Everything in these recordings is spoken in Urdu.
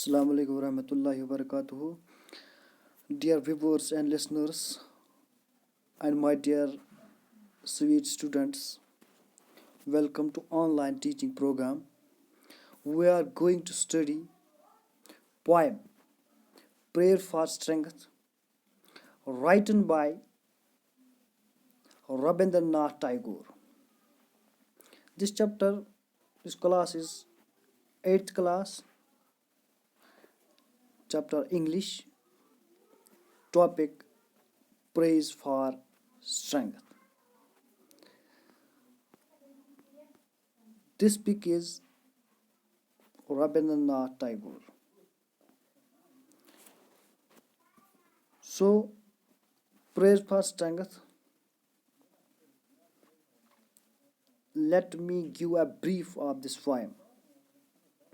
Assalamu alaikum warahmatullahi wabarakatuh. Dear viewers and listeners, and my dear sweet students, welcome to online teaching program. We are going to study poem Prayer for Strength, written by Rabindranath Tagore. This chapter, this class is 8th class, chapter English, topic Praise for Strength. This book is Rabindranath Tagore. So, prayer for strength. Let me give a brief of this poem.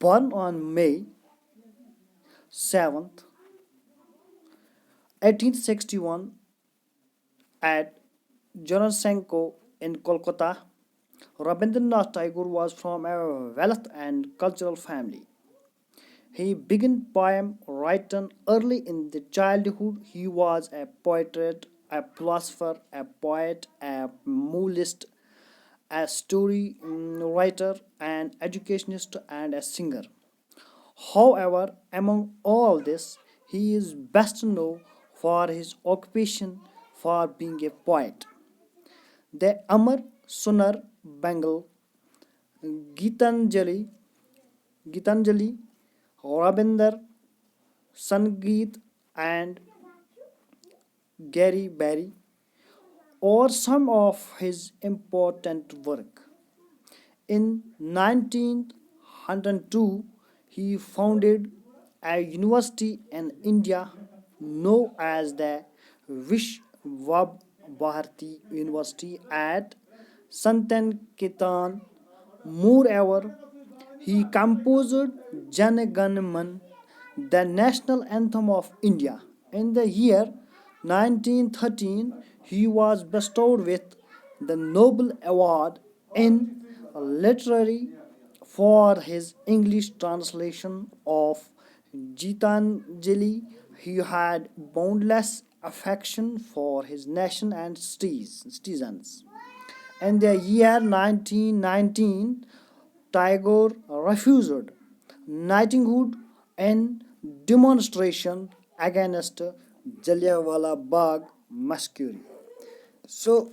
Born on May 7th, 1861 at Jarasenko in Kolkata, Rabindranath Tagore was from a wealth and cultural family. He began poem writing early in the childhood. He was a poet, a philosopher, a poet, a moralist, a story writer, an educationist, and a singer. However, among all this, he is best known for his occupation for being a poet. The Amar Sunar Bengal, Gitanjali, Rabinder Sangeet, and Gary Barry or some of his important work. In 1902, he founded a university in India known as the Vishwa Bharati University at Santaniketan. Moreover, he composed Jana Gan Man, the national anthem of India. In the year 1913, he was bestowed with the Nobel Award in Literary for his English translation of Gitanjali. He had boundless affection for his nation and citizens. In the year 1919, Tagore refused knighthood in demonstration against Jallianwala Bagh massacre. So,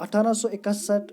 1861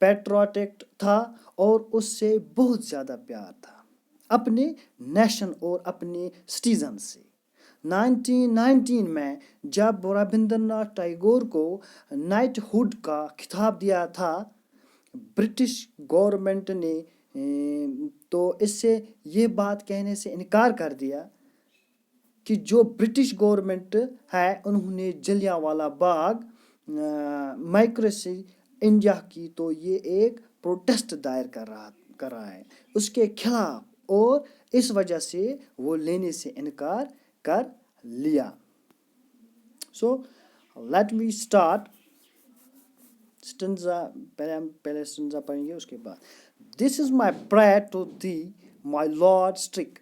patriotic تھا اور اس سے بہت زیادہ پیار تھا اپنے نیشن اور اپنے سٹیزن سے۔ 1919 میں جب رابندر ناتھ ٹیگور کو نائٹ ہوڈ کا خطاب دیا تھا برٹش گورنمنٹ نے تو اس سے یہ بات کہنے سے انکار کر دیا کہ جو برٹش گورنمنٹ ہے انہوں نے جلیاں والا باغ مائکریسی انڈیا کی، تو یہ ایک پروٹیسٹ دائر کر رہا ہے اس کے خلاف، اور اس وجہ سے وہ لینے سے انکار کر لیا۔ سو لیٹ می اسٹارٹ اسٹنزا، پہلے اسٹنزا پڑھیں گے اس کے بعد۔ This is my prayer to thee my lord strike.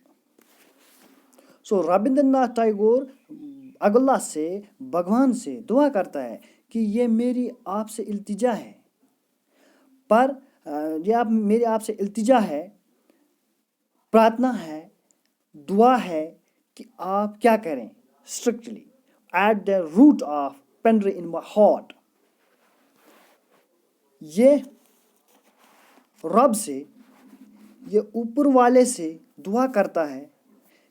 So Rabindra Nath Tagore اللہ سے، بھگوان سے دعا کرتا ہے کہ یہ میری آپ سے التجا ہے، پر یہ میری آپ سے التجا ہے، پرارتھنا ہے، دعا ہے کہ آپ کیا کریں، strictly at the root of penury in my heart. یہ رب سے، یہ اوپر والے سے دعا کرتا ہے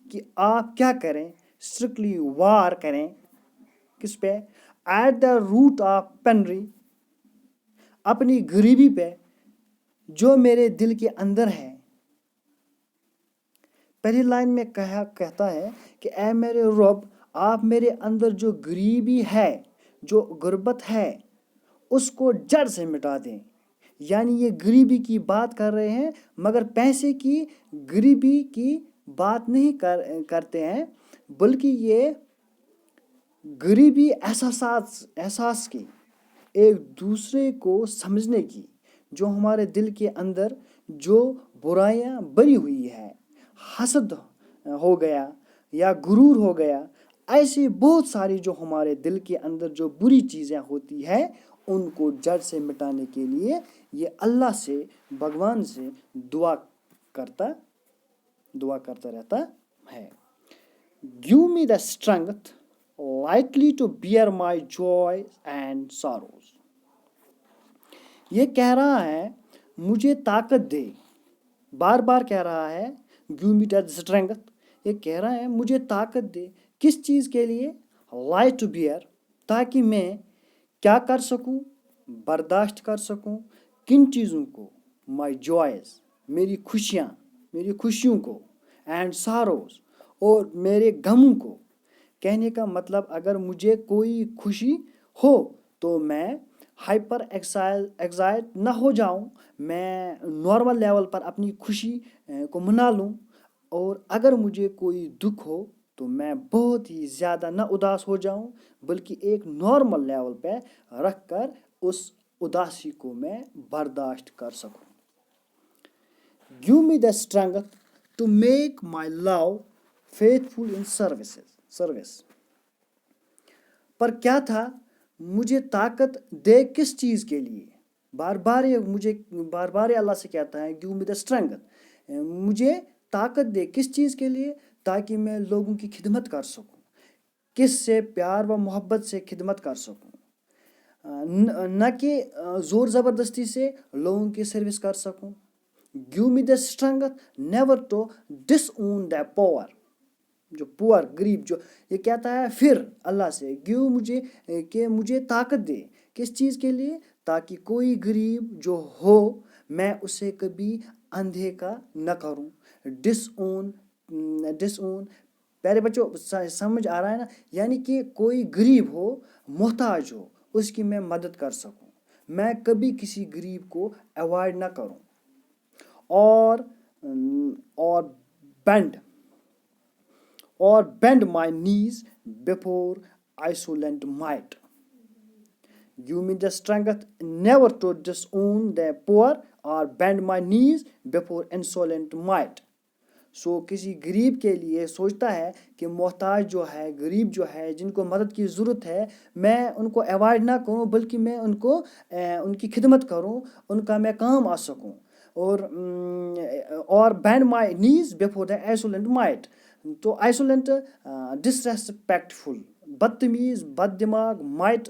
کہ آپ کیا کریں، اسٹرکٹلی وار کریں، کس پہ؟ ایٹ دا روٹ آف پینڈری، اپنی غریبی پہ جو میرے دل کے اندر ہے۔ پہلی لائن میں کہتا ہے کہ اے میرے رب، آپ میرے اندر جو غریبی ہے، جو غربت ہے، اس کو جڑ سے مٹا دیں۔ یعنی یہ غریبی کی بات کر رہے ہیں، مگر پیسے کی غریبی کی بات نہیں کرتے ہیں، بلکہ یہ غریبی احساس کی، ایک دوسرے کو سمجھنے کی، جو ہمارے دل کے اندر جو برائیاں بری ہوئی ہے، حسد ہو گیا یا غرور ہو گیا، ایسی بہت ساری جو ہمارے دل کے اندر جو بری چیزیں ہوتی ہیں، ان کو جڑ سے مٹانے کے لیے یہ اللہ سے، بھگوان سے دعا کرتا رہتا ہے۔ Give me the strength lightly to bear my joy and sorrows۔ یہ کہہ رہا ہے مجھے طاقت دے، بار بار کہہ رہا ہے give me the strength، یہ کہہ رہا ہے مجھے طاقت دے، کس چیز کے لیے؟ light to bear، تاکہ میں کیا کر سکوں، برداشت کر سکوں، کن چیزوں کو؟ my joys، میری خوشیوں کو، and sorrows، اور میرے غموں کو۔ کہنے کا مطلب اگر مجھے کوئی خوشی ہو تو میں ہائپر ایکسائٹ نہ ہو جاؤں، میں نارمل لیول پر اپنی خوشی کو منا لوں، اور اگر مجھے کوئی دکھ ہو تو میں بہت ہی زیادہ نہ اداس ہو جاؤں، بلکہ ایک نارمل لیول پہ رکھ کر اس اداسی کو میں برداشت کر سکوں۔ Give me the strength to make my love faithful in service۔ پر کیا تھا؟ مجھے طاقت دے کس چیز کے لیے؟ بار بار اللہ سے کہتا ہے give me the strength، مجھے طاقت دے کس چیز کے لیے؟ تاکہ میں لوگوں کی خدمت کر سکوں، کس سے؟ پیار و محبت سے خدمت کر سکوں، نہ کہ زور زبردستی سے لوگوں کی سروس کر سکوں۔ Give me the strength never to disown the poor، جو پور، غریب، جو یہ کہتا ہے پھر اللہ سے مجھے طاقت دے کس چیز کے لیے؟ تاکہ کوئی غریب جو ہو میں اسے کبھی اندھے کا نہ کروں۔ ڈس اون پیارے بچوں سمجھ آ رہا ہے نا؟ یعنی کہ کوئی غریب ہو، محتاج ہو، اس کی میں مدد کر سکوں، میں کبھی کسی غریب کو اوائڈ نہ کروں۔ اور bend my knees before insolent might۔ Give me the strength never to disown the poor or bend my knees before insolent might۔ سو کسی غریب کے لیے سوچتا ہے کہ محتاج جو ہے، غریب جو ہے، جن کو مدد کی ضرورت ہے، میں ان کو اوائڈ نہ کروں، بلکہ میں ان کی خدمت کروں، ان کا میں کام آ سکوں۔ اور bend my knees before the insolent might، تو insolent ڈسریسپیکٹفل، بدتمیز، بد دماغ، might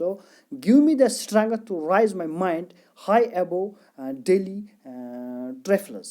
So, give me the strength to rise my mind high above daily travelers.